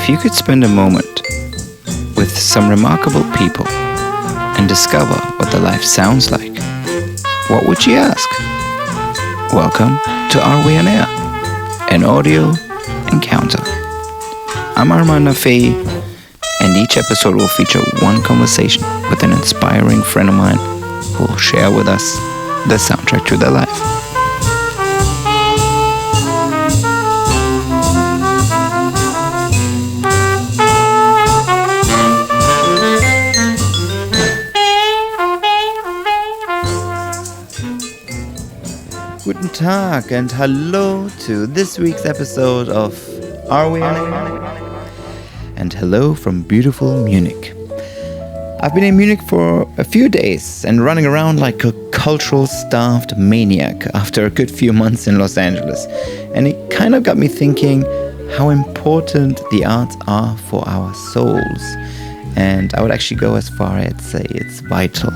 If you could spend a moment with some remarkable people and discover what their life sounds like, what would you ask? Welcome to Are We On Air? An audio encounter. I'm Arman, and each episode will feature one conversation with an inspiring friend of mine who will share with us the soundtrack to their life. Guten Tag and hello to this week's episode of Are We On Air? And hello from beautiful Munich. I've been in Munich for a few days and running around like a cultural starved maniac after a good few months in Los Angeles. And it kind of got me thinking how important the arts are for our souls. And I would actually go as far as say it's vital.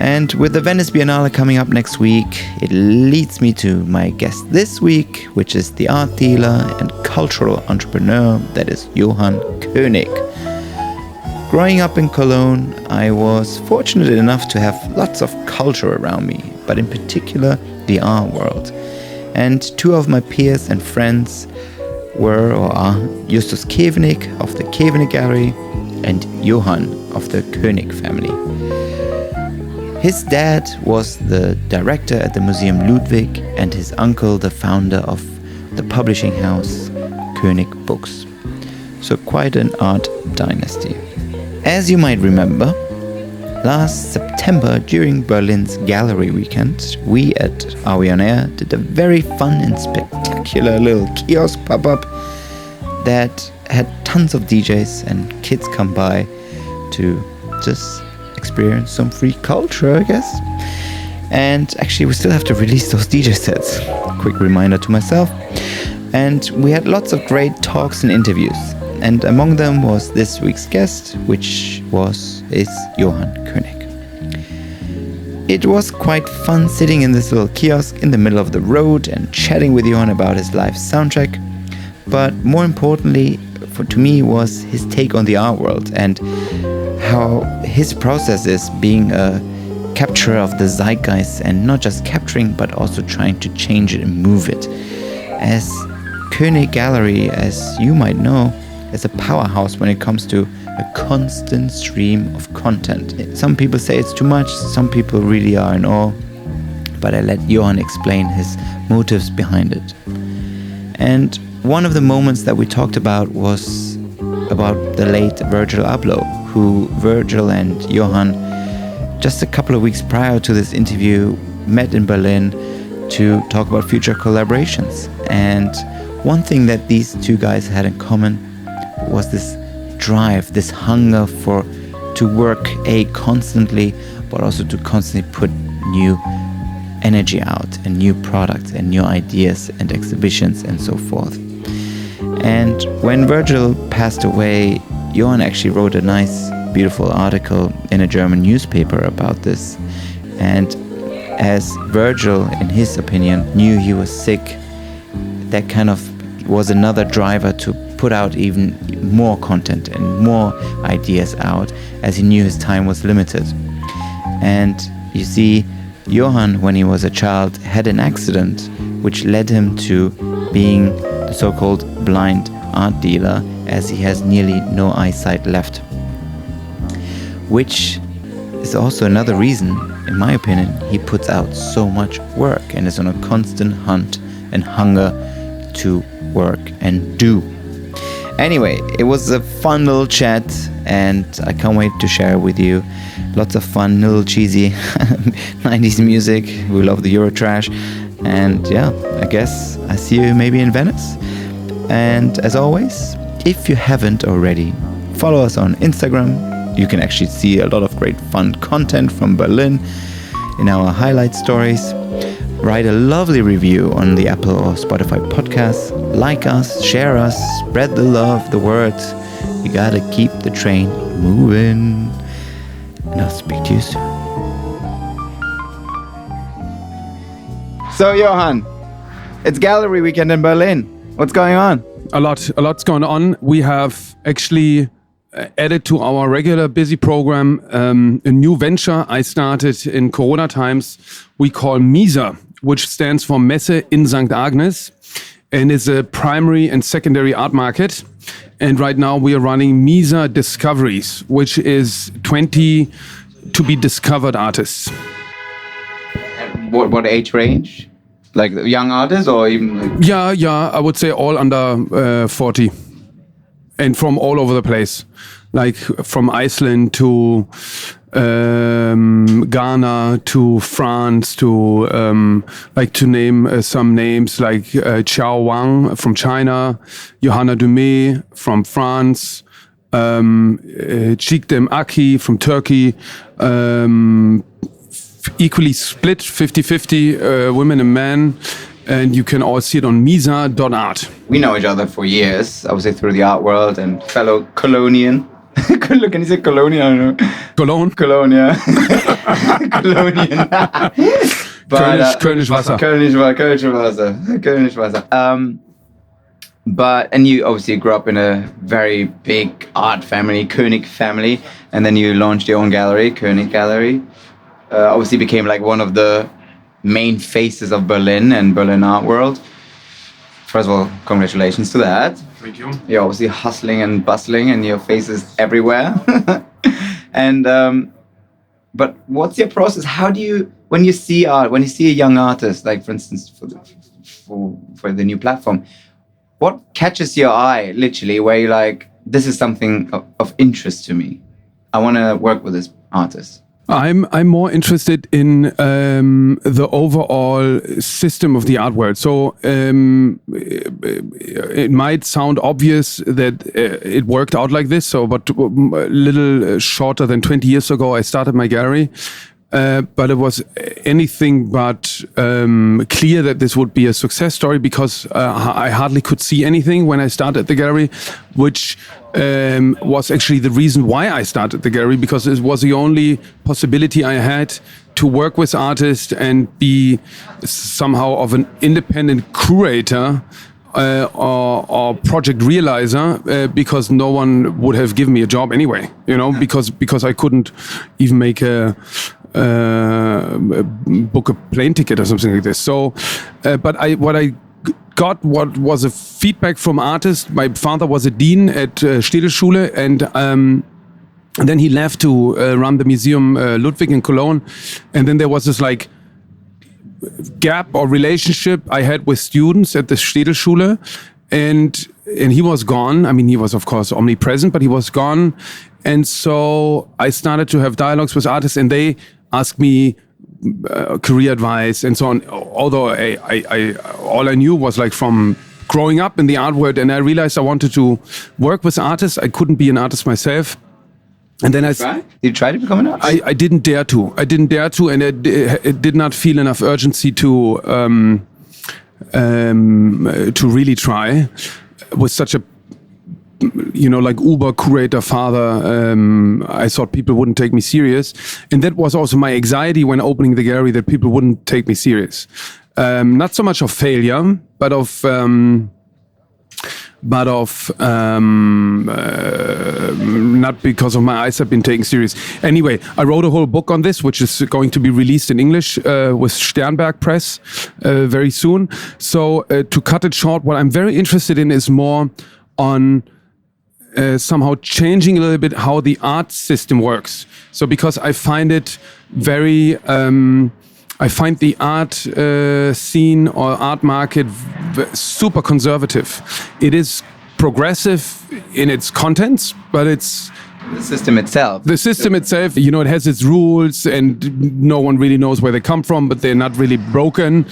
And with the Venice Biennale coming up next week, it leads me to my guest this week, which is the art dealer and cultural entrepreneur that is Johann König. Growing up in Cologne, I was fortunate enough to have lots of culture around me, but in particular the art world. And two of my peers and friends were or are Justus König of the König Gallery and Johann of the König family. His dad was the director at the Museum Ludwig and his uncle the founder of the publishing house König Books. So quite an art dynasty. As you might remember, last September during Berlin's gallery weekend, we at Are We On Air did a very fun and spectacular little kiosk pop-up that had tons of DJs and kids come by to just experience some free culture, I guess. And actually we still have to release those DJ sets. Quick reminder to myself. And we had lots of great talks and interviews. And among them was this week's guest, which is Johann König. It was quite fun sitting in this little kiosk in the middle of the road and chatting with Johann about his life soundtrack. But more importantly, to me, was his take on the art world and how his process is being a capturer of the zeitgeist and not just capturing but also trying to change it and move it. As König Gallery, as you might know, is a powerhouse when it comes to a constant stream of content. Some people say it's too much, some people really are in awe, but I let Johann explain his motives behind it. And one of the moments that we talked about was about the late Virgil Abloh, who Virgil and Johann, just a couple of weeks prior to this interview, met in Berlin to talk about future collaborations. And one thing that these two guys had in common was this drive, this hunger to work constantly, but also to constantly put new energy out and new products and new ideas and exhibitions and so forth. And when Virgil passed away, Johann actually wrote a nice, beautiful article in a German newspaper about this. And as Virgil, in his opinion, knew he was sick, that kind of was another driver to put out even more content and more ideas out, as he knew his time was limited. And you see, Johann, when he was a child, had an accident which led him to being the so-called blind art dealer, as he has nearly no eyesight left. Which is also another reason, in my opinion, he puts out so much work and is on a constant hunt and hunger to work and do. Anyway, it was a fun little chat and I can't wait to share it with you. Lots of fun, little cheesy 90s music. We love the Eurotrash. And yeah, I guess I see you maybe in Venice. And as always, if you haven't already, follow us on Instagram. You can actually see a lot of great fun content from Berlin in our highlight stories. Write a lovely review on the Apple or Spotify podcasts. Like us, share us, spread the love, the word. You gotta keep the train moving. And I'll speak to you soon. So Johann, it's gallery weekend in Berlin. What's going on? A lot's going on. We have actually added to our regular busy program a new venture I started in Corona times. We call MISA, which stands for Messe in St. Agnes, and is a primary and secondary art market. And right now we are running MISA Discoveries, which is 20 to be discovered artists. What age range? Like young artists or even like... Yeah, I would say all under 40 and from all over the place, like from Iceland to Ghana to France to like to name some names like Xiao Wang from China, Johanna Dumé from France, Çiğdem Aki from Turkey, equally split 50-50 women and men, and you can all see it on misa.art. We know each other for years, I would say through the art world and fellow Colonian. Can you say Colonian? I don't know. Cologne, yeah. Colonian. Königswasser. Königswasser. But, and you obviously grew up in a very big art family, König family, and then you launched your own gallery, König Gallery. Obviously became like one of the main faces of Berlin and Berlin art world. First of all, congratulations to that. Thank you. You're obviously hustling and bustling and your face is everywhere. And but what's your process? How do you, when you see art, when you see a young artist, like for instance for the new platform, what catches your eye literally where you're like, this is something of interest to me, I want to work with this artist? I'm more interested in the overall system of the art world. So it might sound obvious that it worked out like this. So, but a little shorter than 20 years ago, I started my gallery. But it was anything but clear that this would be a success story because I hardly could see anything when I started the gallery, which was actually the reason why I started the gallery, because it was the only possibility I had to work with artists and be somehow of an independent curator or project realizer, because no one would have given me a job anyway, you know, because I couldn't even make book a plane ticket or something like this. So, but what I got was a feedback from artists. My father was a dean at Städelschule, and then he left to run the museum Ludwig in Cologne. And then there was this like gap or relationship I had with students at the Städelschule, and he was gone. I mean, he was of course omnipresent, but he was gone. And so I started to have dialogues with artists, and they asked me career advice and so on. Although all I knew was like from growing up in the art world, and I realized I wanted to work with artists. I couldn't be an artist myself. And then Did you try to become an artist? I didn't dare to. And it did not feel enough urgency to really try with such a, you know, like Uber curator father. I thought people wouldn't take me serious, and that was also my anxiety when opening the gallery, that people wouldn't take me serious. Not so much of failure, but of not because of my eyes have been taken serious. Anyway, I wrote a whole book on this, which is going to be released in English with Sternberg Press very soon. So to cut it short, what I'm very interested in is more on somehow changing a little bit how the art system works. So because I find it very, I find the art scene or art market super conservative. It is progressive in its contents, but it's the system itself. The system itself, you know, it has its rules, and no one really knows where they come from, but they're not really broken.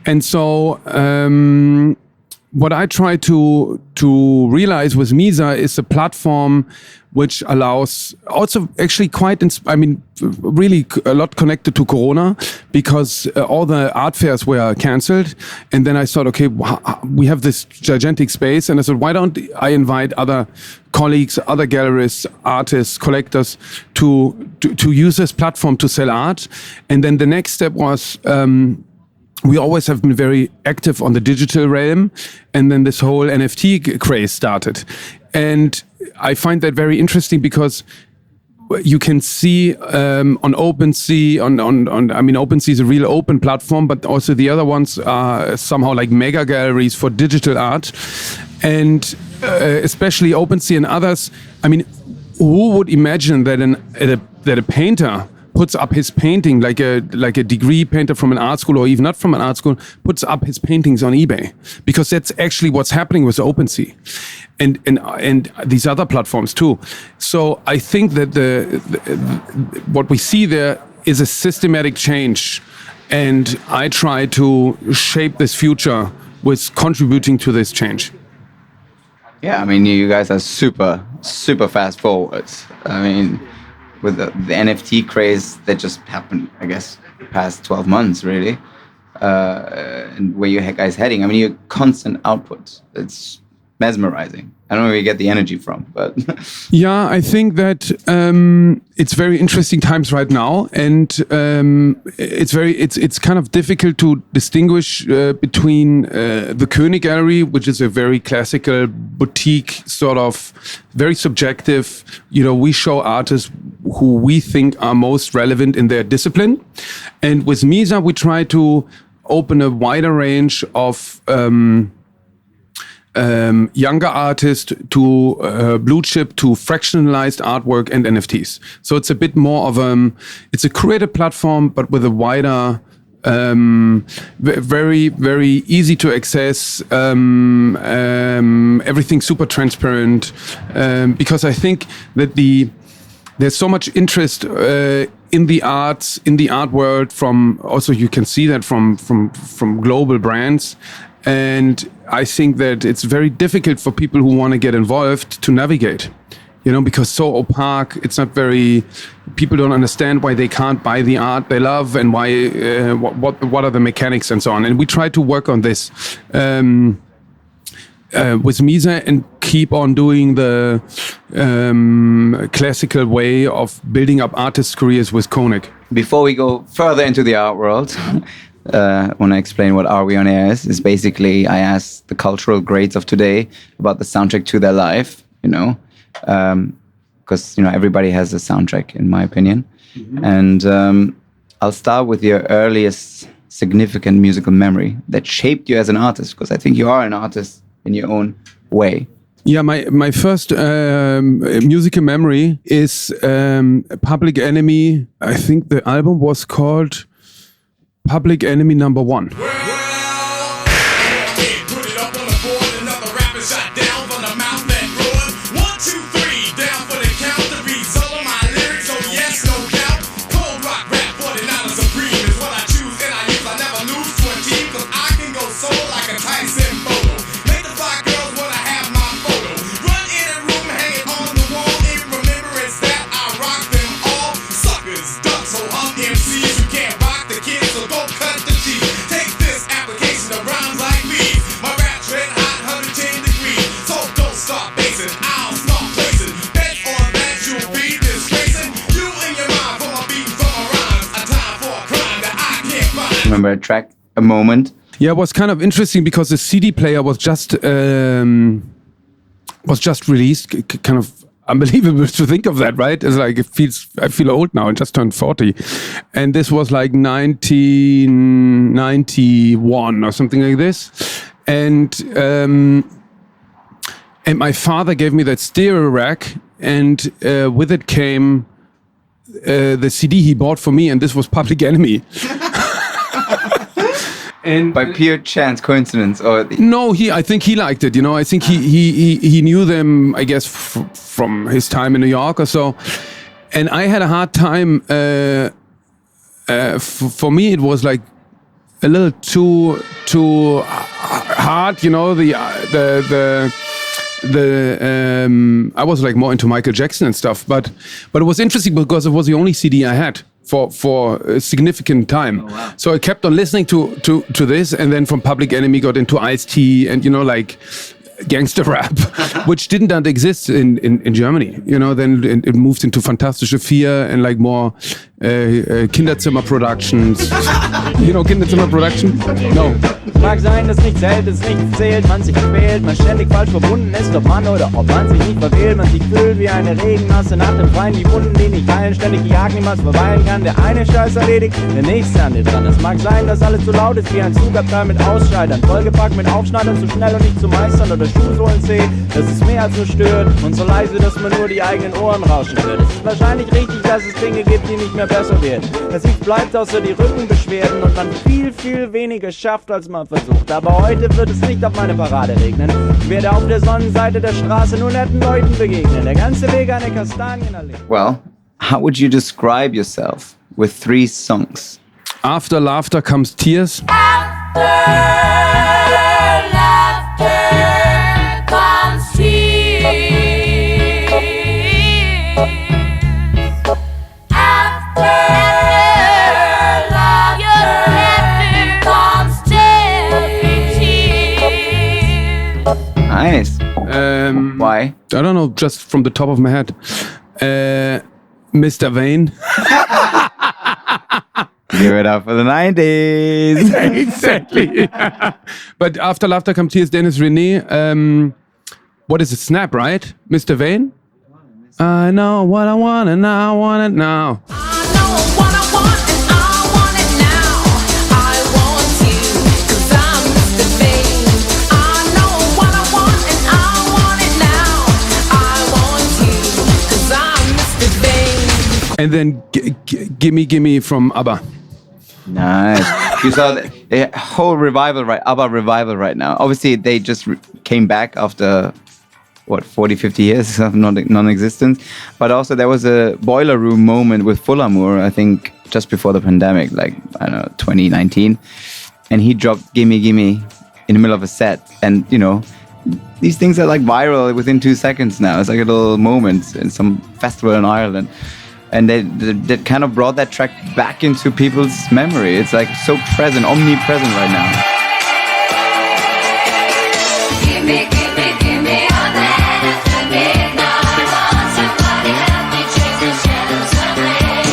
And so what I try to realize with MISA is a platform which allows also actually really a lot connected to Corona, because all the art fairs were cancelled. And then I thought, okay, we have this gigantic space. And I said, why don't I invite other colleagues, other gallerists, artists, collectors to use this platform to sell art? And then the next step was we always have been very active on the digital realm, and then this whole NFT craze started. And I find that very interesting because you can see on OpenSea, OpenSea is a real open platform, but also the other ones are somehow like mega galleries for digital art. And especially OpenSea and others, I mean, who would imagine that a painter puts up his painting, like a degree painter from an art school or even not from an art school, puts up his paintings on eBay, because that's actually what's happening with OpenSea and these other platforms too. So I think that what we see there is a systematic change, and I try to shape this future with contributing to this change. Yeah, I mean, you guys are super fast forwards. I mean, with the NFT craze that just happened, I guess, the past 12 months, really, and where you guys heading. I mean, your constant output, it's mesmerizing. I don't know where you get the energy from, but... Yeah, I think that it's very interesting times right now, and it's kind of difficult to distinguish between the König Gallery, which is a very classical boutique, sort of very subjective. You know, we show artists who we think are most relevant in their discipline, and with Misa we try to open a wider range of younger artists to blue chip to fractionalized artwork and NFTs. So it's a bit more of it's a creative platform, but with a wider, very, very easy to access, everything super transparent, because I think that there's so much interest in the arts, in the art world, from also you can see that from global brands. And I think that it's very difficult for people who want to get involved to navigate, you know, because so opaque. It's not very. People don't understand why they can't buy the art they love, and why what are the mechanics and so on. And we try to work on this with Misa and keep on doing the classical way of building up artists' careers with König. Before we go further into the art world. I want to explain what Are We On Air is. Is basically I ask the cultural greats of today about the soundtrack to their life, you know, because, you know, everybody has a soundtrack, in my opinion. Mm-hmm. And I'll start with your earliest significant musical memory that shaped you as an artist, because I think you are an artist in your own way. Yeah, my first musical memory is Public Enemy. I think the album was called Public Enemy #1. Put it up on the board, another rapper shot down from the mouth that roared. 1, 2, 3, down for the count. The beats all of my lyrics, oh yes, no doubt. Cold rock rap, 49 supreme is what I choose and I use. I never lose to a team, cause I can go solo like a Tyson photo. Make the fly girls wanna have my photo. Run in a room, hang it on the wall. In remembrance that I rock them all. Suckers, ducks, so MCs who can't rock the kids, so don't cut the cheese. Take this application of rhymes like these. My rap's red hot, 110 degrees. So don't start basing, I'll start placing. Bet on that you'll be disgracing. You in your mind for my beat, for my rhymes. A time for a crime that I can't find. Remember a track, a moment? Yeah, it was kind of interesting because the CD player was just released. Kind of unbelievable to think of that, right? It's like I feel old now. I just turned 40, and this was like 1991 or something like this. And my father gave me that stereo rack, and with it came the CD he bought for me, and this was Public Enemy. And by pure chance, coincidence, or no, I think he liked it. You know, I think he knew them, I guess, from his time in New York or so. And I had a hard time. For me, it was like a little too hard. You know, I was like more into Michael Jackson and stuff. But it was interesting because it was the only CD I had for a significant time. Oh, wow. So I kept on listening to this, and then from Public Enemy got into Ice-T and, you know, like gangster rap, which didn't exist in Germany. You know, then it moved into Fantastische Vier and like more Kinderzimmer Productions. You know Kinderzimmer Production? No. Mag sein, dass nichts hält, dass nichts zählt, man sich quält, man ständig falsch verbunden ist, ob man oder ob man sich nicht verwählt, man sich fühlt wie eine Regenmasse nach dem Freien, die Wunden, die nicht heilen, ständig gejagt, niemals verweilen kann, der eine Scheiß erledigt, der nächste an dir dran. Es mag sein, dass alles zu laut ist, wie ein Zugabteil mit Ausscheidern, vollgepackt mit Aufschneidern, zu schnell und nicht zu meistern oder Schuhsohlen zäh, dass es mehr als nur stört und so leise, dass man nur die eigenen Ohren rauschen hört. Es ist wahrscheinlich richtig, dass es Dinge gibt, die nicht mehr besser werden, dass nichts bleibt außer die Rückenbeschwerden und man viel, viel weniger schafft, als man versucht. Aber heute wird es nicht auf meine Parade regnen. Ich werde auf der Sonnenseite der Straße nur netten Leuten begegnen. Der ganze Weg eine Kastanienallee. Well, how would you describe yourself with 3 songs? After laughter comes tears. Nice. Why? I don't know, just from the top of my head. Mr. Vane. Give it up for the 90s. Exactly. But after laughter comes tears, Dennis Renee. What is it? Snap, right? Mr. Vane? I know what I want and I want it now. And then Gimme Gimme from ABBA. Nice. You saw the whole revival, right? ABBA revival right now. Obviously, they just came back after, 40, 50 years of non-existence. But also there was a boiler room moment with Full Amour, I think, just before the pandemic, like, I don't know, 2019. And he dropped Gimme Gimme in the middle of a set. And, you know, these things are like viral within 2 seconds now. It's like a little moment in some festival in Ireland. And they kind of brought that track back into people's memory. It's like so present, omnipresent right now. Gimme, gimme, gimme all that after midnight. Want somebody help me chase the shadows away.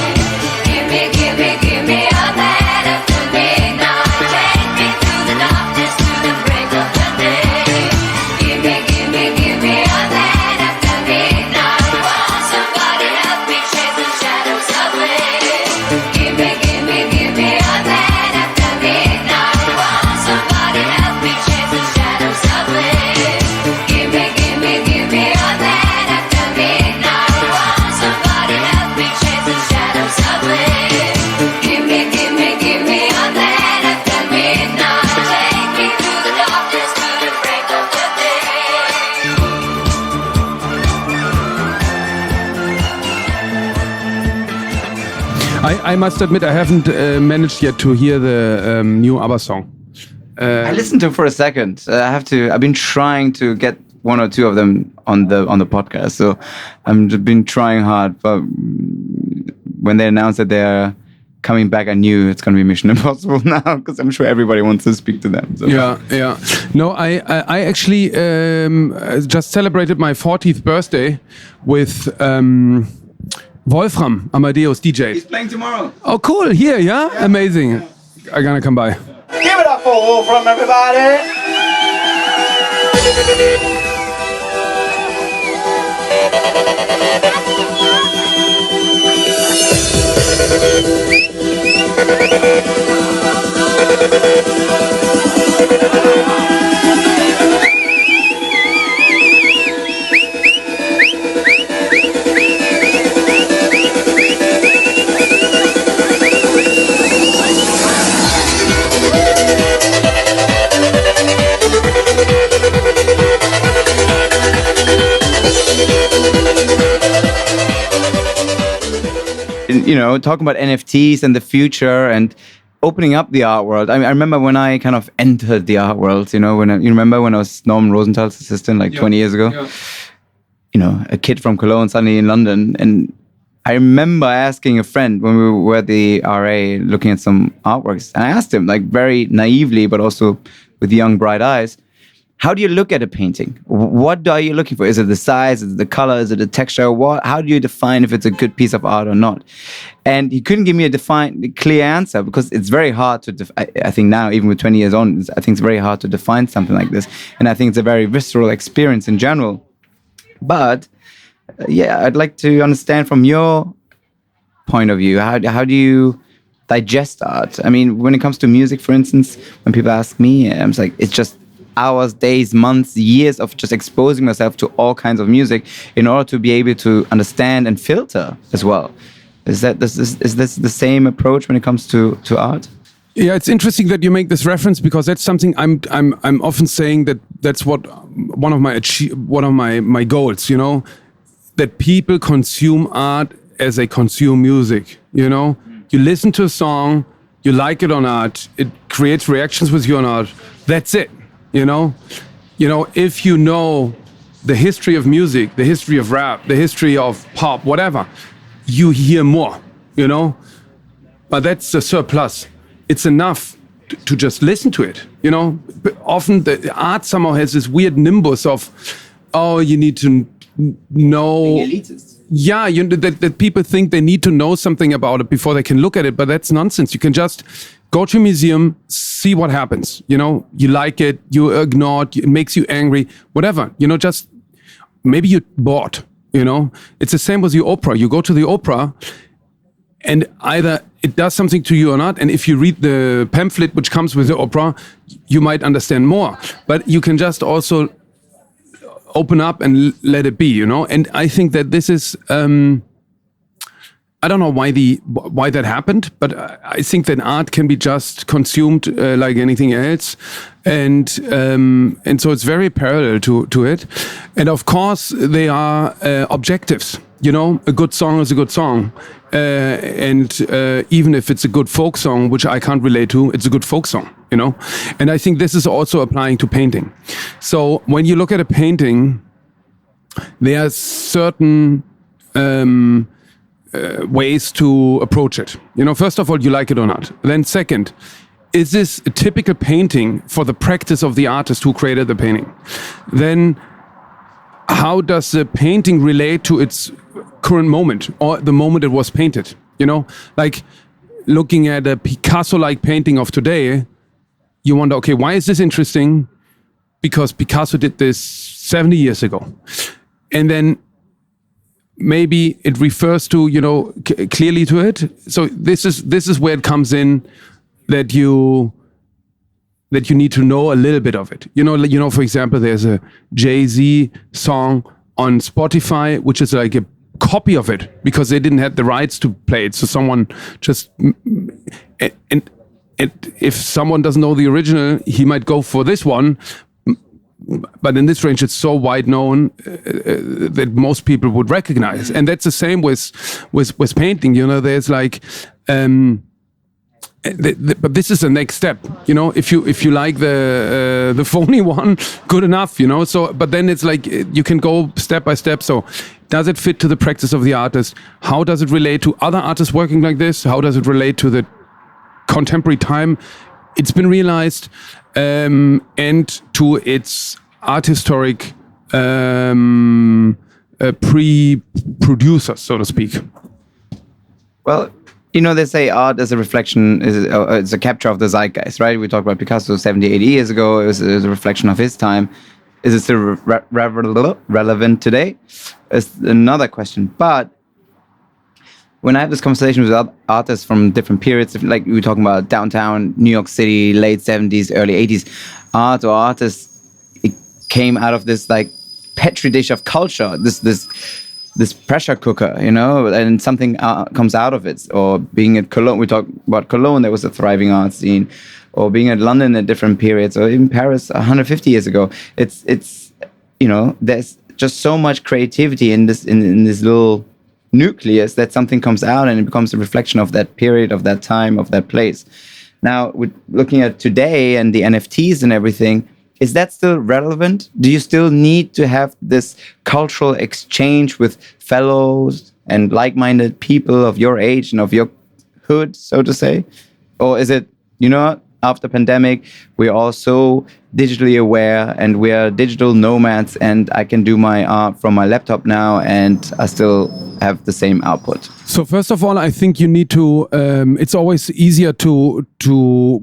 Gimme, gimme, gimme all that after midnight. Take me through the darkness to the break of the day. Gimme, gimme, gimme all that after midnight. Want somebody help me chase the shadows away. Gimme, gimme, gimme all that after midnight. Want somebody help me chase the shadows away. Gimme, gimme, gimme all that after midnight. Want somebody help me chase the shadows away. Gimme, gimme, gimme all that after midnight. Take me through the darkness to the break of the day. I must admit, I haven't managed yet to hear the new ABBA song. I listened to it for a second. I've been trying to get 1 or 2 of them on the podcast. So I've been trying hard. But when they announced that they're coming back, I knew it's going to be Mission Impossible now, because I'm sure everybody wants to speak to them. So. Yeah. No, I actually just celebrated my 40th birthday with Wolfram Amadeus DJ. He's playing tomorrow. Oh, cool. Here, yeah? Amazing. I'm gonna come by. Give it up for Wolfram, everybody! You know, talking about NFTs and the future and opening up the art world. I remember when I kind of entered the art world, you know, you remember when I was Norman Rosenthal's assistant like 20 years ago? Yeah. You know, a kid from Cologne, suddenly in London. And I remember asking a friend when we were at the RA looking at some artworks. And I asked him, like very naively, but also with young, bright eyes, how do you look at a painting? What are you looking for? Is it the size? Is it the color? Is it the texture? How do you define if it's a good piece of art or not? And he couldn't give me a clear answer, because it's very hard to, I think now, even with 20 years on, I think it's very hard to define something like this. And I think it's a very visceral experience in general. But I'd like to understand from your point of view, how do you digest art? I mean, when it comes to music, for instance, when people ask me, I'm like, it's just hours, days, months, years of just exposing myself to all kinds of music in order to be able to understand and filter as well. Is this the same approach when it comes to art? Yeah, it's interesting that you make this reference, because that's something I'm often saying, that's what one of my goals, you know, that people consume art as they consume music. You know, you listen to a song, you like it or not, it creates reactions with you or not. That's it. You know, if you know the history of music, the history of rap, the history of pop, whatever, you hear more, you know, but that's a surplus. It's enough to just listen to it, you know. But often the art somehow has this weird nimbus of, oh, you need to know. Yeah, that people think they need to know something about it before they can look at it, but that's nonsense. You can just go to a museum, see what happens. You know, you like it, you ignore it, it makes you angry, whatever. You know, just maybe you're bored. You know, it's the same with the opera. You go to the opera, and either it does something to you or not. And if you read the pamphlet which comes with the opera, you might understand more. But you can just also open up and let it be, you know. And I think that this is, I don't know why that happened, but I think that art can be just consumed like anything else, and so it's very parallel to it. And of course, they are objectives. You know, a good song is a good song, and even if it's a good folk song, which I can't relate to, it's a good folk song. You know, and I think this is also applying to painting. So when you look at a painting, there are certain ways to approach it. You know, first of all, you like it or not. Then second, is this a typical painting for the practice of the artist who created the painting? Then how does the painting relate to its current moment or the moment it was painted? You know, like looking at a Picasso-like painting of today, you wonder, okay, why is this interesting? Because Picasso did this 70 years ago. And then maybe it refers to, you know, clearly to it. So this is where it comes in, that you need to know a little bit of it. You know, for example, there's a Jay-Z song on Spotify, which is like a copy of it because they didn't have the rights to play it. So someone just, and if someone doesn't know the original, he might go for this one. But in this range, it's so wide known that most people would recognize, and that's the same with painting. You know, there's like, but this is the next step. You know, if you like the phony one, good enough. You know, so but then it's like you can go step by step. So, does it fit to the practice of the artist? How does it relate to other artists working like this? How does it relate to the contemporary time it's been realized, and to its art historic pre-producers, so to speak? Well, you know, they say art is a reflection, it's a capture of the zeitgeist, right? We talked about Picasso 70, 80 years ago. It was a reflection of his time. Is it still relevant today? Is another question. But when I have this conversation with artists from different periods, like we were talking about downtown New York City, late 70s, early 80s, art or artists, it came out of this like petri dish of culture, this pressure cooker, you know, and something comes out of it. Or being at Cologne, we talked about Cologne, there was a thriving art scene. Or being at London at different periods, or even Paris 150 years ago. It's you know, there's just so much creativity in this little nucleus that something comes out and it becomes a reflection of that period, of that time, of that place. Now, with looking at today and the NFTs and everything, is that still relevant? Do you still need to have this cultural exchange with fellows and like-minded people of your age and of your hood, so to say? Or is it, you know what, after pandemic, we're all so digitally aware and we are digital nomads, and I can do my art from my laptop now and I still have the same output. So first of all, I think you need to. It's always easier to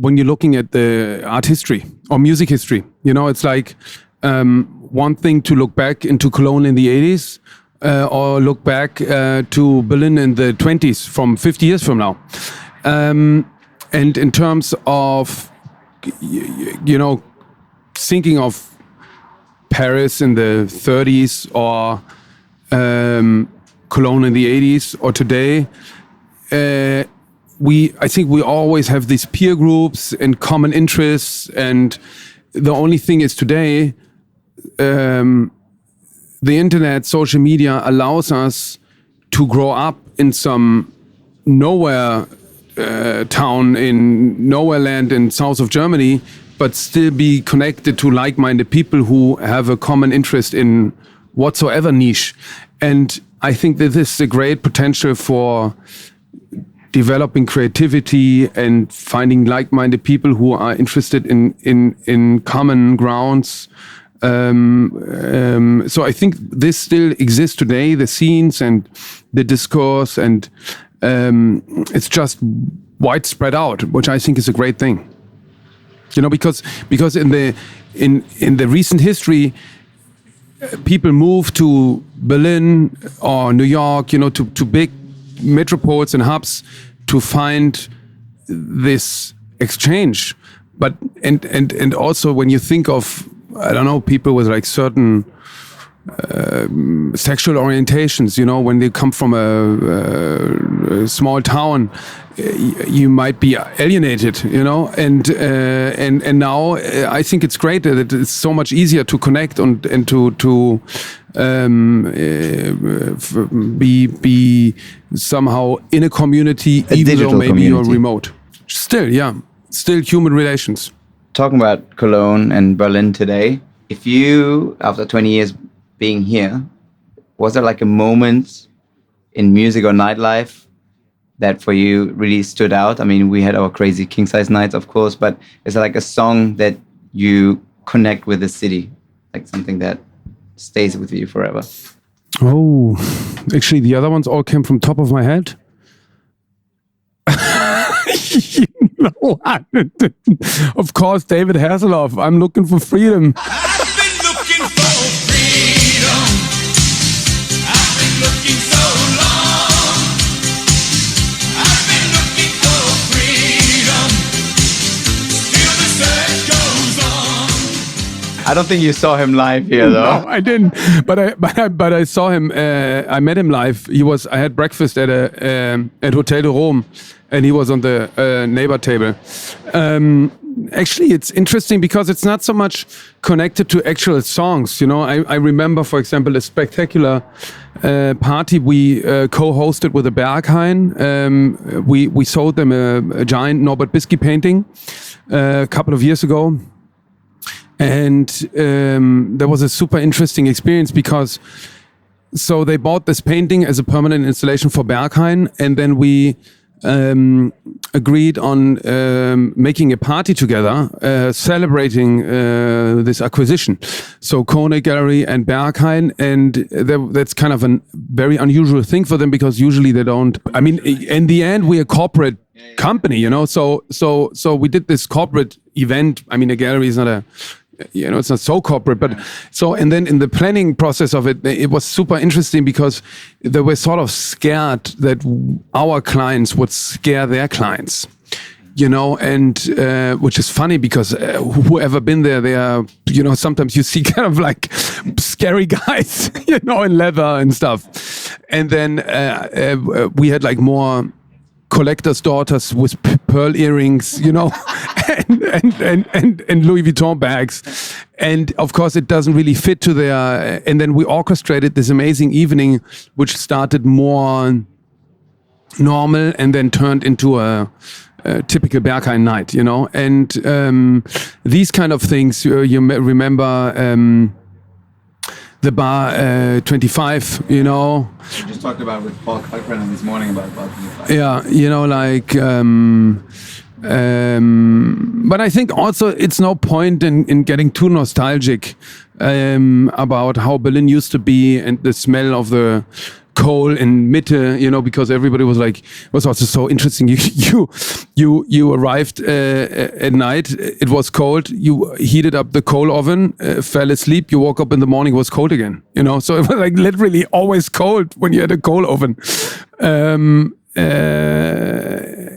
when you're looking at the art history or music history. You know, it's like one thing to look back into Cologne in the 80s, or look back to Berlin in the 20s, from 50 years from now. And in terms of, you know, thinking of Paris in the 30s or Cologne in the 80s or today, I think we always have these peer groups and common interests, and the only thing is today, the internet, social media allows us to grow up in some nowhere town in nowhere land in south of Germany, but still be connected to like-minded people who have a common interest in whatsoever niche. And I think that this is a great potential for developing creativity and finding like-minded people who are interested in common grounds. So I think this still exists today, the scenes and the discourse, and it's just widespread out, which I think is a great thing. You know, because in the recent history, people move to Berlin or New York, you know, to big metropoles and hubs to find this exchange. But and also when you think of, I don't know, people with like certain sexual orientations, you know, when they come from a small town, you might be alienated, you know, and now I think it's great that it's so much easier to connect and to be somehow in a community, even though maybe you're remote. Still human relations. Talking about Cologne and Berlin today, if you, after 20 years being here, was there like a moment in music or nightlife that for you really stood out? I mean, we had our crazy king size nights, of course, but is there like a song that you connect with the city, like something that stays with you forever? Oh, actually, the other ones all came from top of my head. You know, of course, David Hasselhoff, I'm looking for freedom. I've been looking for freedom. I've been looking so long. I've been looking for freedom. Still the search goes on. I don't think you saw him live here, though. No, I didn't. But I saw him. I met him live. I had breakfast at Hotel de Rome, and he was on the neighbor table. Actually, it's interesting because it's not so much connected to actual songs. You know, I remember, for example, a spectacular party we co-hosted with the Berghain. We sold them a giant Norbert Bisky painting a couple of years ago. And there was a super interesting experience because so they bought this painting as a permanent installation for Berghain, and then we agreed on making a party together, celebrating this acquisition. So König Gallery and Berghain, and that's kind of a very unusual thing for them because usually they don't. I mean, in the end, we're a corporate company, you know. So we did this corporate event. I mean, a gallery is not a, you know, it's not so corporate, but so, and then in the planning process of it, it was super interesting because they were sort of scared that our clients would scare their clients, you know, and which is funny because whoever been there, they are, you know, sometimes you see kind of like scary guys, you know, in leather and stuff. And then we had like more collector's daughters with pearl earrings, you know, and Louis Vuitton bags. And of course, it doesn't really fit to their. And then we orchestrated this amazing evening, which started more normal and then turned into a typical Berghain night, you know. And these kind of things, you may remember. The bar 25, you know. We just talked about with Paul Kalkbrenner this morning about 25. Yeah, you know, like But I think also it's no point in getting too nostalgic about how Berlin used to be and the smell of the coal in Mitte, because everybody was like, it was also so interesting. You arrived at night, it was cold, you heated up the coal oven, fell asleep, you woke up in the morning, it was cold again, so it was like literally always cold when you had a coal oven.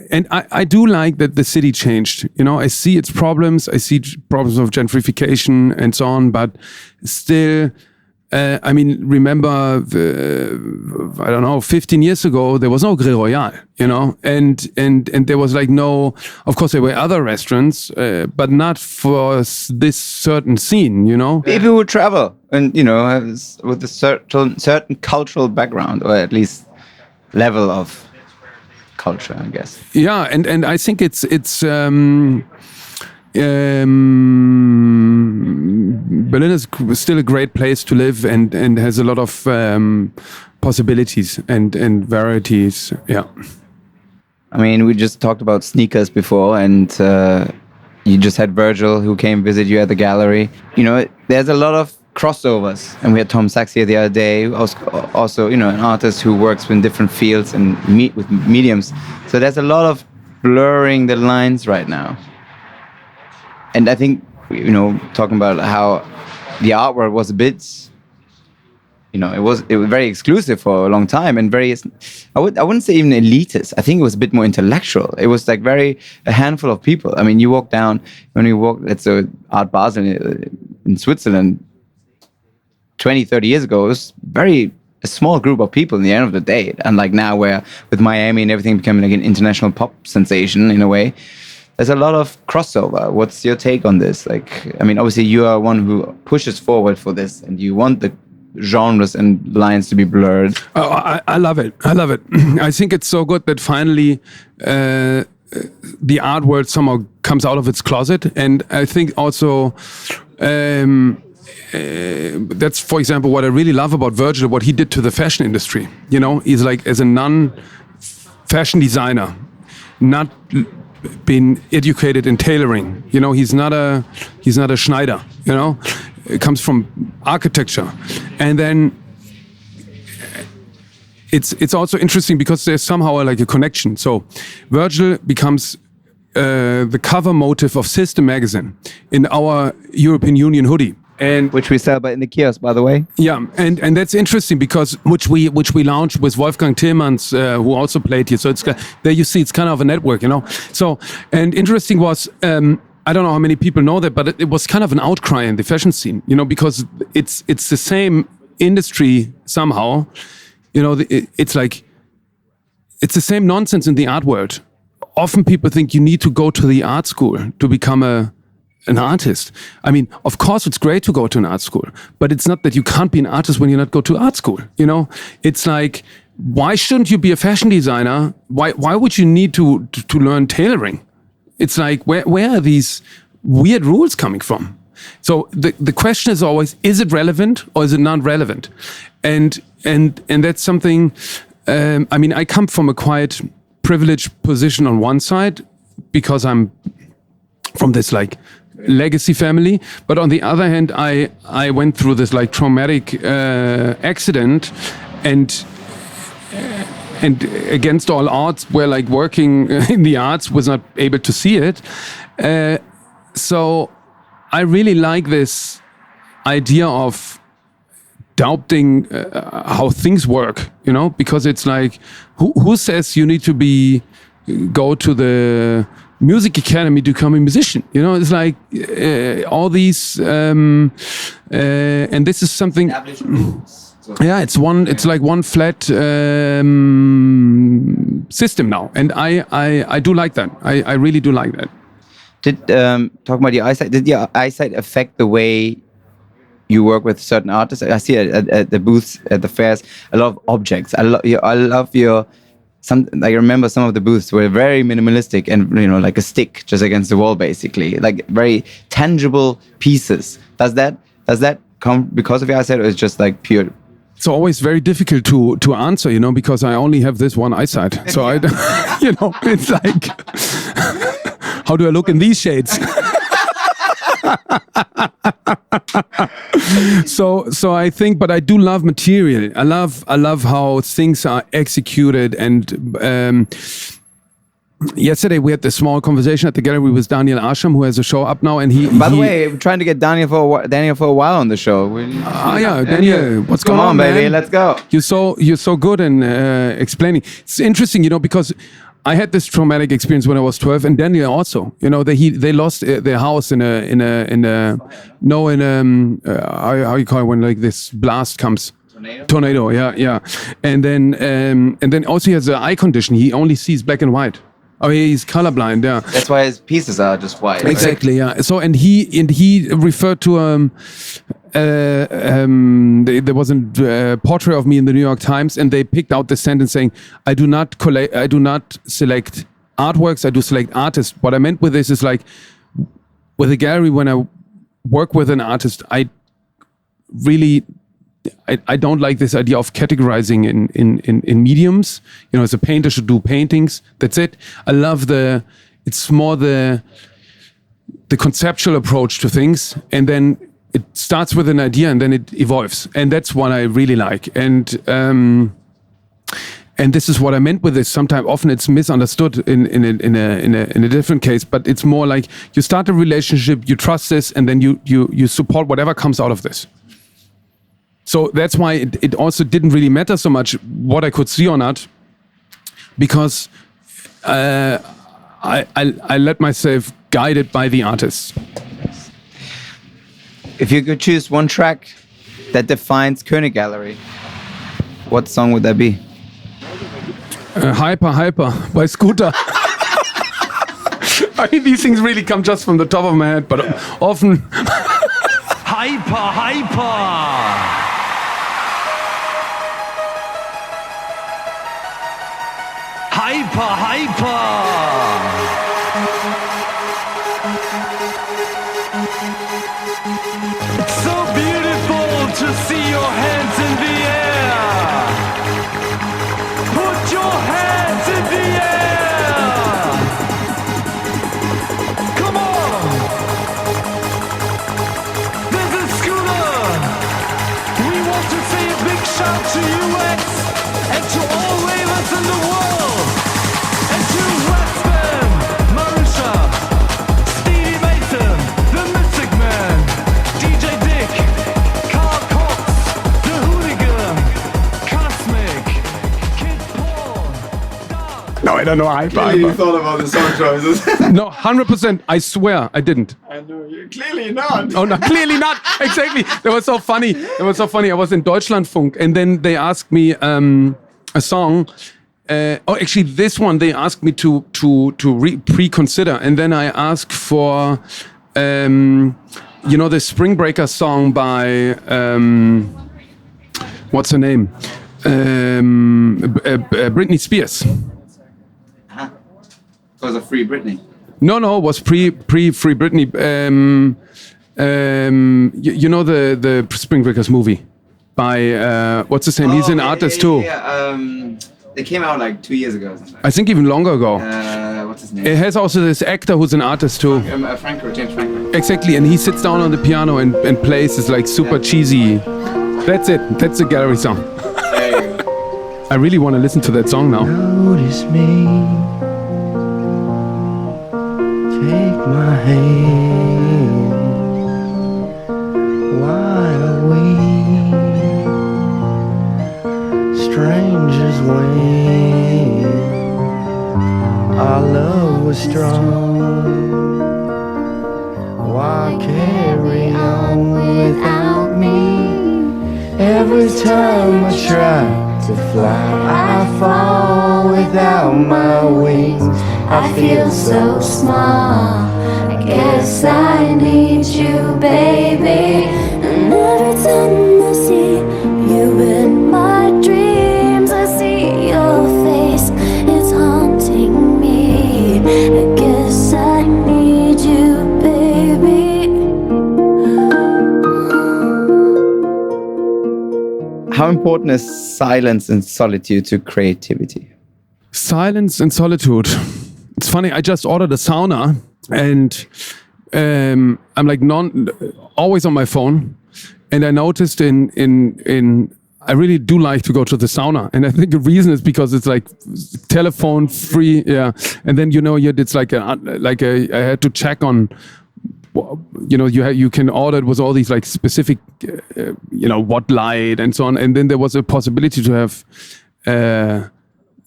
And I do like that the city changed. I see its problems. I see problems of gentrification and so on. But still, remember, I don't know, 15 years ago, there was no Grill Royal, and there was like no, of course, there were other restaurants, but not for this certain scene, People who travel and, with a certain cultural background, or at least level of culture, I guess. Yeah, and I think it's Berlin is still a great place to live and has a lot of possibilities and varieties. Yeah. We just talked about sneakers before, and you just had Virgil who came visit you at the gallery. There's a lot of crossovers, and we had Tom Sachs here the other day, also an artist who works in different fields and with mediums. So there's a lot of blurring the lines right now. And I think, talking about how the art world was a bit, it was very exclusive for a long time, and very, I wouldn't say even elitist. I think it was a bit more intellectual. It was like a handful of people. You walk down, when you walk at the Art Basel in Switzerland 20, 30 years ago, it was a small group of people in the end of the day. Unlike now, where with Miami and everything becoming like an international pop sensation in a way, there's a lot of crossover. What's your take on this? Obviously you are one who pushes forward for this, and you want the genres and lines to be blurred. Oh, I love it. I love it. I think it's so good that finally the art world somehow comes out of its closet. And I think also that's, for example, what I really love about Virgil, what he did to the fashion industry. He's like, as a non-fashion designer, not been educated in tailoring. He's not a Schneider. It comes from architecture, and then it's also interesting because there's somehow like a connection. So Virgil becomes the cover motif of System magazine in our European Union hoodie. And which we sell in the kiosk, by the way. Yeah, and that's interesting because which we launched with Wolfgang Tillmans, who also played here. So it's there you see it's kind of a network, So, and interesting was I don't know how many people know that, but it was kind of an outcry in the fashion scene, because it's the same industry somehow. It's like it's the same nonsense in the art world. Often people think you need to go to the art school to become an artist. Of course, it's great to go to an art school, but it's not that you can't be an artist when you not go to art school. It's like, why shouldn't you be a fashion designer? Why would you need to learn tailoring? It's like, where are these weird rules coming from? So the question is always, is it relevant or is it not relevant? And that's something. I come from a quite privileged position on one side because I'm from this like legacy family, but on the other hand, I went through this like traumatic accident, and against all odds, where like working in the arts was not able to see it. So I really like this idea of doubting how things work, because it's like, who says you need to go to the music academy to become a musician? It's like all these, and this is something. Yeah, it's like one flat system now, and I do like that. I really do like that. Talking about your eyesight, did your eyesight affect the way you work with certain artists? I see at the booths at the fairs a lot of objects. I love your. I remember some of the booths were very minimalistic and like a stick just against the wall, basically, like very tangible pieces. Does that come because of your eyesight, or is it just like pure? It's always very difficult to answer, because I only have this one eyesight. So it's like How do I look in these shades? So I think, but I do love material. I love how things are executed. And yesterday we had this small conversation at the gallery with Daniel Asham, who has a show up now. And By the way, I'm trying to get Daniel for a while on the show. Daniel, what's going on, baby? man? Let's go. You're so good in explaining. It's interesting, because I had this traumatic experience when I was 12, and Daniel also. They lost their house in a how you call it when like this blast comes. Tornado, yeah. And then also he has an eye condition. He only sees black and white. Oh, he's colorblind. Yeah. That's why his pieces are just white. Exactly. Yeah. So and he referred to there was a portrait of me in the New York Times, and they picked out the sentence saying, I do not select artworks, I do select artists. What I meant with this is like, with a gallery, when I work with an artist, I don't like this idea of categorizing in mediums. As a painter should do paintings, that's it. I love it's more the conceptual approach to things, and then it starts with an idea and then it evolves, and that's what I really like. And this is what I meant with this. Often it's misunderstood in a different case, but it's more like you start a relationship, you trust this, and then you support whatever comes out of this. So that's why it also didn't really matter so much what I could see or not, because I let myself guided by the artists. If you could choose one track that defines König Gallery, what song would that be? Hyper by Scooter. I mean, these things really come just from the top of my head, but often... Hyper! It's so beautiful to see your hands in the air. Put your hands in the air. Come on. This is Scooter. We want to say a big shout to UX and to all ravens in the world. And to Westman, Marisha, Stevie Mason, the Mystic Man, DJ Dick, Carl Cox, the Hooligan, Cosmic, Kid Paul, Dark. No, I don't know Hyper. You thought about the song choices. No, 100%. I swear I didn't. I know, you clearly not. Oh, no, clearly not. Exactly. That was so funny. I was in Deutschlandfunk, and then they asked me a song. Actually, this one they asked me to pre-consider, and then I asked for, the Spring Breakers song by what's her name? Britney Spears. Because of Free Britney. No, it was pre Free Britney. The Spring Breakers movie by what's his name? He's an artist too. Yeah. They came out like 2 years ago or something. I think even longer ago. What's his name? It has also this actor who's an artist too. James Franco. Exactly, and he sits down on the piano and plays this like super cheesy. That's it. That's the gallery song. There you go. I really want to listen to that song now. Notice me, take my hand. Why are we strangers when our love was strong? Why carry on without me? Every time I try to fly, I fall without my wings. I feel so small. I guess I need you, baby. And every time I see you in my dreams, I see your face. It's haunting me. I guess I need you, baby. How important is silence and solitude to creativity? Silence and solitude. It's funny, I just ordered a sauna and I'm like always on my phone. And I noticed I really do like to go to the sauna, and I think the reason is because it's like telephone free, yeah. And then it's like I had to check on, you can order it with all these like specific, what light and so on. And then there was a possibility to have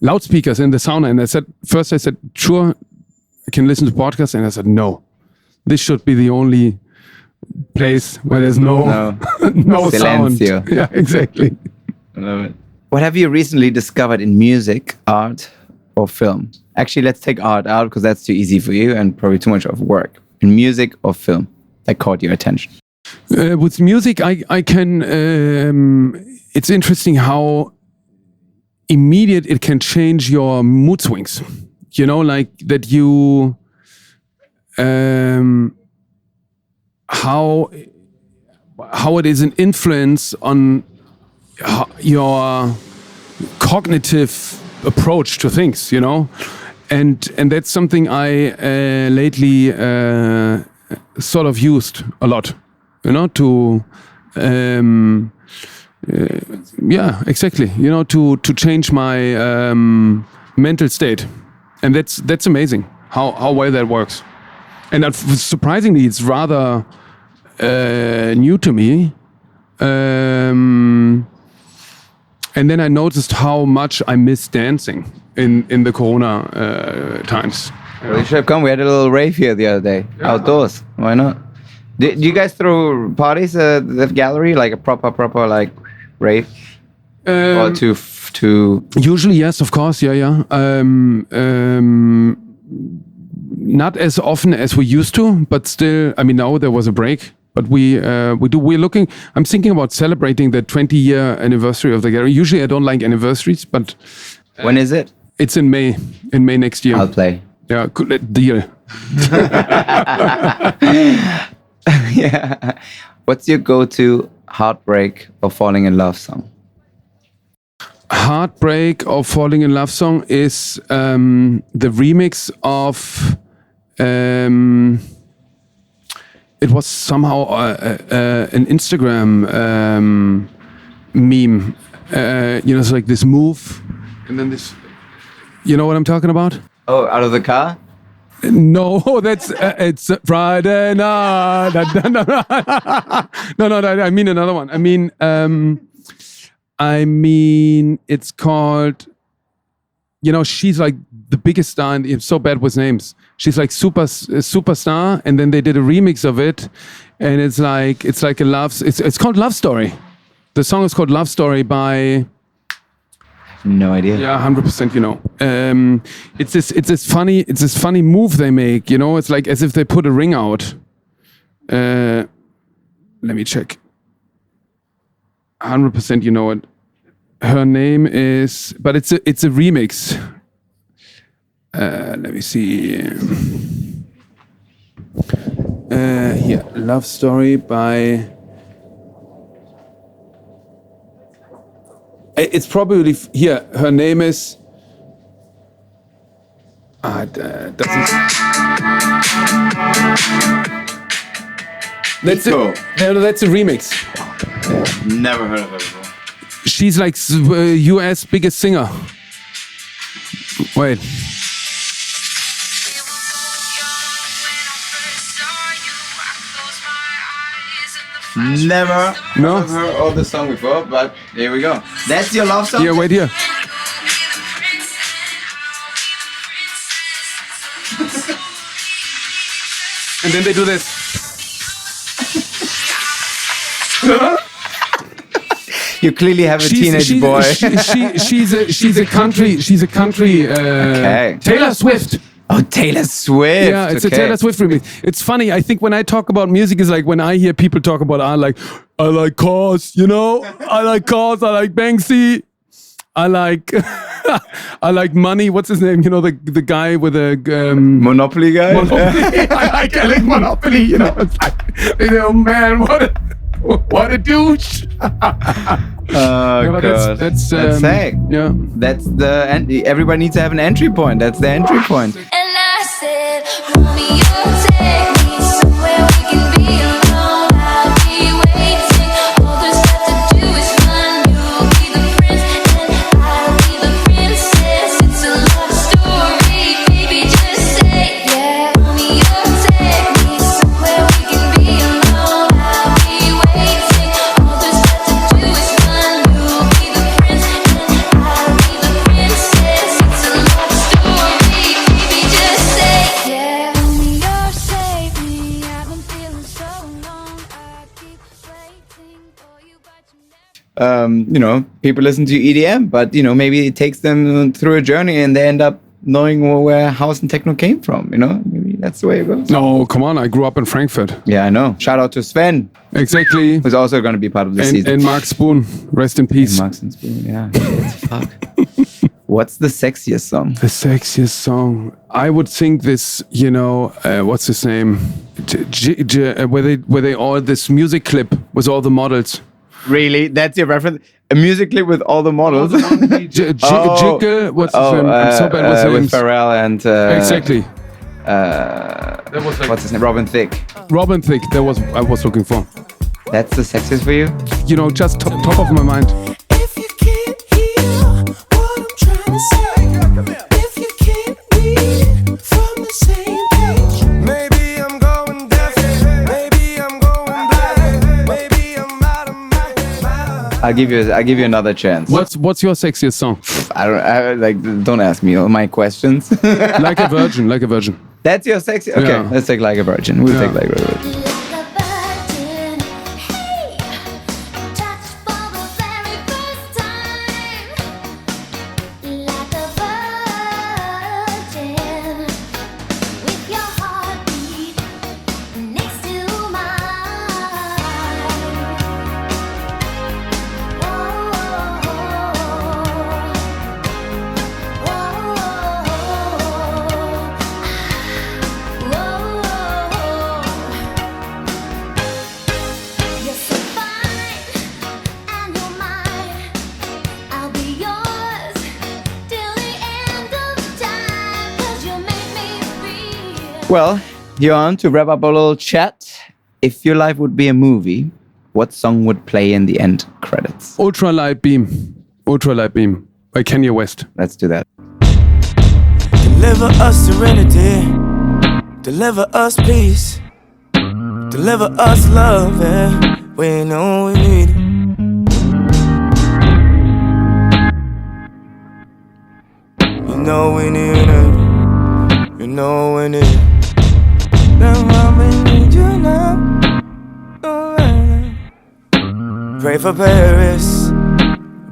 loudspeakers in the sauna, and I said, sure, I can listen to podcasts, and I said, no, this should be the only place where there's no sound. Silencio. Yeah, exactly. I love it. What have you recently discovered in music, art, or film? Actually, let's take art out because that's too easy for you and probably too much of work. In music or film that caught your attention? With music, I can. It's interesting how immediate it can change your mood swings. Like that you. How it is an influence on your cognitive approach to things, and that's something I lately sort of used a lot, to exactly, to change my mental state, and that's amazing how well that works. And surprisingly, it's rather new to me. And then I noticed how much I miss dancing in the Corona times. Well, you should have come. We had a little rave here the other day, outdoors. Why not? Do you guys throw parties at the gallery, like a proper like rave? Or to Usually, yes, of course, yeah. Not as often as we used to, but still. I mean, now there was a break, but we're looking. I'm thinking about celebrating the 20-year anniversary of the gallery. Usually, I don't like anniversaries, but when is it? It's in May. In May next year. I'll play. Yeah, good deal. Yeah. What's your go-to heartbreak or falling in love song? Heartbreak or falling in love song is the remix of it was somehow an Instagram meme. It's like this move and then this. You know what I'm talking about? Oh, out of the car? No, that's it's Friday night. No, I mean another one. I mean, it's called. She's like the biggest star, and I'm so bad with names. She's like superstar, and then they did a remix of it, and it's like a love. It's called Love Story. The song is called Love Story by. No idea. Yeah, 100%. It's this funny move they make. It's like as if they put a ring out. Let me check. 100%. You know it. Her name is, but it's a remix. Let me see. Here, Love Story by. It's probably here. Her name is. Doesn't. That's Nico. That's a remix. Never heard of her before. She's like U.S. biggest singer. Wait. Never No? heard of the song before, but here we go. That's your love song? Here, wait here. And then they do this. You clearly have a teenage boy. She's a country. Okay. Taylor Swift. Oh, Taylor Swift. Yeah, it's okay. a Taylor Swift remix. It's funny. I think when I talk about music, it's like when I hear people talk about art, like I like Cars, I like Cars, I like Banksy, I like I like Money. What's his name? The guy with the Monopoly guy. Monopoly. I like Monopoly. It's like, oh man, what a douche. Oh god, that's sick. Yeah. That's everybody needs to have an entry point. That's the entry point. And I said, Romeo. people listen to EDM, but maybe it takes them through a journey and they end up knowing where house and techno came from. Maybe that's the way it goes. No, come on. I grew up in Frankfurt. Yeah, I know. Shout out to Sven, Exactly. who's also going to be part of this season. And Mark Spoon. Rest in peace. Marks and Spoon, yeah. Fuck. What's the sexiest song? The sexiest song. I would think this, what's his name? Where they all, this music clip with all the models. Really? That's your reference? A music clip with all the models? Jiggle, what's his name? I'm so bad with with names. Pharrell and... Exactly. what's his name? Robin Thicke. Robin Thicke, I was looking for. That's the sexiest for you? Just top of my mind. If you can't hear what I'm trying to say, if you can't read from the same page, maybe I'm going deaf, maybe I'm going blind, maybe I'm out of my mind. I'll give you another chance. What's your sexiest song? Don't ask me all my questions. Like a virgin. That's your sexy. Okay, Yeah. let's take Like a Virgin. We'll Yeah. take Like a Virgin. Like a virgin, hey, touched for the very first time. Like a virgin, with your heartbeat next to mine. You're so fine, and you're mine. I'll be yours till the end of time, 'cause you make me feel. Well, Johann, to wrap up our little chat, if your life would be a movie, what song would play in the end credits? Ultralight Beam by Kanye West. Let's do that. Deliver us serenity, deliver us peace, deliver us love, yeah. We know we need it. You know we need it, you know we need it. That's why we need you now. Oh, yeah. Pray for Paris,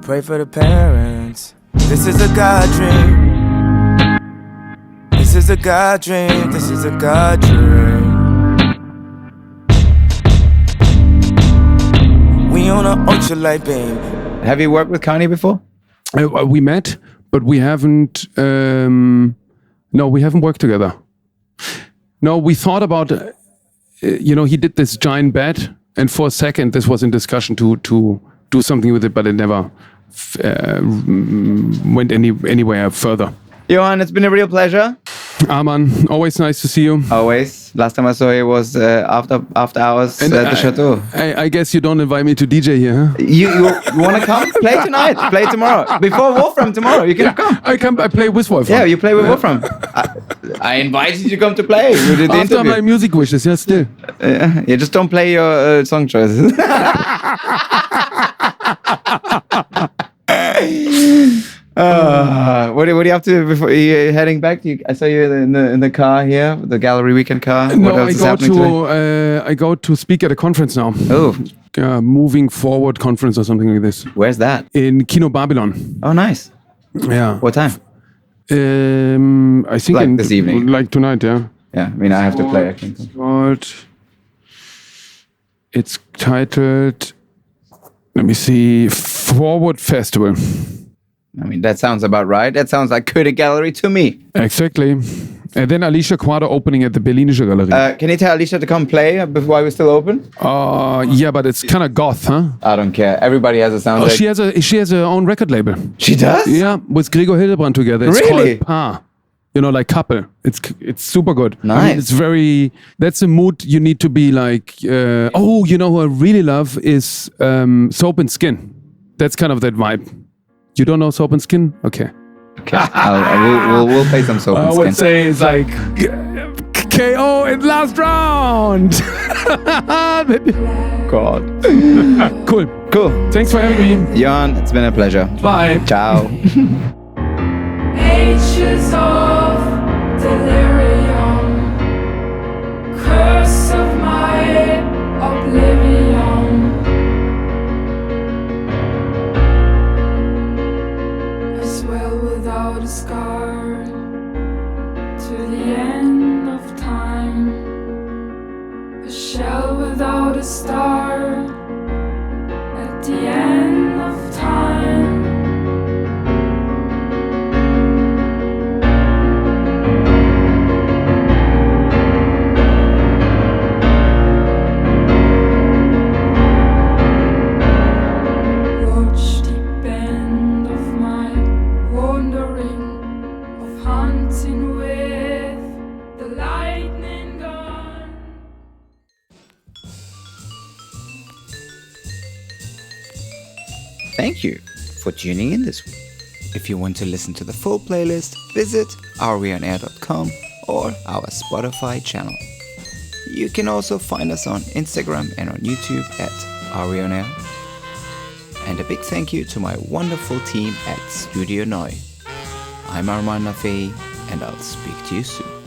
pray for the parents. This is a God dream. This is a God dream, this is a God dream. We on an ultralight beam. Have you worked with Kanye before? We met, but we haven't. No, we haven't worked together. No, we thought about. He did this giant bet, and for a second, this was in discussion to do something with it, but it never went anywhere further. Johann, it's been a real pleasure. Arman, always nice to see you. Always. Last time I saw you was after hours at the chateau. I guess you don't invite me to DJ here, huh? You want to come? Play tonight. Play tomorrow. Before Wolfram tomorrow. You can come. I play with Wolfram. Yeah, you play with Wolfram. I invited you to come to play. We did the After interview. my music wishes, yeah, still. Yeah, just don't play your song choices. What are you up to before you heading back? I saw you in the car here, the gallery weekend car. No, What else is happening today? I go to speak at a conference now. Oh, Moving Forward conference or something like this. where's that? In Kino Babylon. Oh, nice. Yeah. What time? I think Like this evening? Like tonight, yeah. Yeah, I mean, I have to play. I think. It's titled, let me see, Forward Festival. I mean, that sounds about right. That sounds like König Gallery to me. Exactly. And then Alicia Quadro opening at the Berlinische Galerie. Can you tell Alicia to come play while we're still open? Yeah, but it's kind of goth, huh? I don't care. Everybody has a sound. She has her own record label. She does? Yeah, with Gregor Hildebrand together. It's Really? called Pa. Like couple. It's super good. Nice. I mean, it's very. That's a mood you need to be like. Who I really love is Soap and Skin. That's kind of that vibe. You don't know Soap and Skin? Okay. Okay. We'll play some Soap and I Skin. would say it's like KO in last round. God. Cool. Thanks for having me. Johann, it's been a pleasure. Bye. Ciao. Ages of delirium, curse of my oblivion. without a scar to the end of time. A shell without a star at the end of time. Watch the bend of my wandering, of hunting with the lightning gun. Thank you for tuning in this week. If you want to listen to the full playlist, visit areonair.com or our Spotify channel. You can also find us on Instagram and on YouTube at areonair. And a big thank you to my wonderful team at Studio Neu. I'm Arman, and I'll speak to you soon.